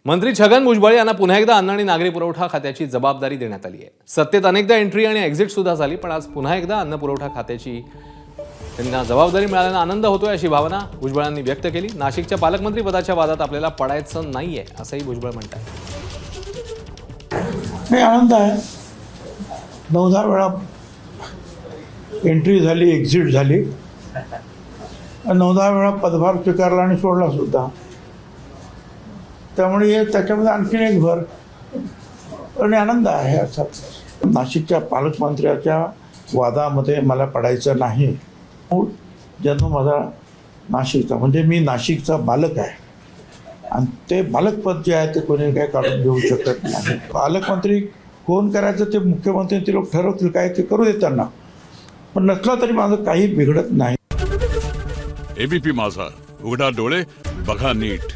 मंत्री छगन भुजबळ यांना पुन्हा एकदा अन्न आणि नागरी पुरवठा खात्याची जबाबदारी देण्यात आली आहे। सत्तेत अनेकदा एंट्री आणि एक्झिट सुद्धा झाली, पण आज पुन्हा एकदा अन्न पुरवठा खात्याची त्यांना जबाबदारी मिळाल्याने आनंद होतोय अशी भावना भुजबळांनी व्यक्त केली। नाशिकच्या पालकमंत्री पदाच्या वादात आपल्याला पडायचं नाहीये असंही भुजबळ म्हणतात। नाही, आनंद आहे। 9-10 वेळा एंट्री झाली, एक्झिट झाली, 9-10 वेळा पदभार स्वीकारला आणि सोडला सुद्धा। त्यामुळे त्याच्यामध्ये आणखीन एक भर आणि आनंद आहे असाच। नाशिकच्या पालकमंत्र्याच्या वादामध्ये मला पडायचं नाही। मूळ जन्म माझा नाशिकचा, म्हणजे मी नाशिकचा बालक आहे आणि ते बालकपद जे आहे ते कोणी काय काढून घेऊ शकत नाही। पालकमंत्री कोण करायचं ते मुख्यमंत्री ते लोक ठरवतील, काय ते करू देत त्यांना, पण नसला तरी माझं काही बिघडत नाही। एबीपी माझा, उघडा डोळे बघा नीट।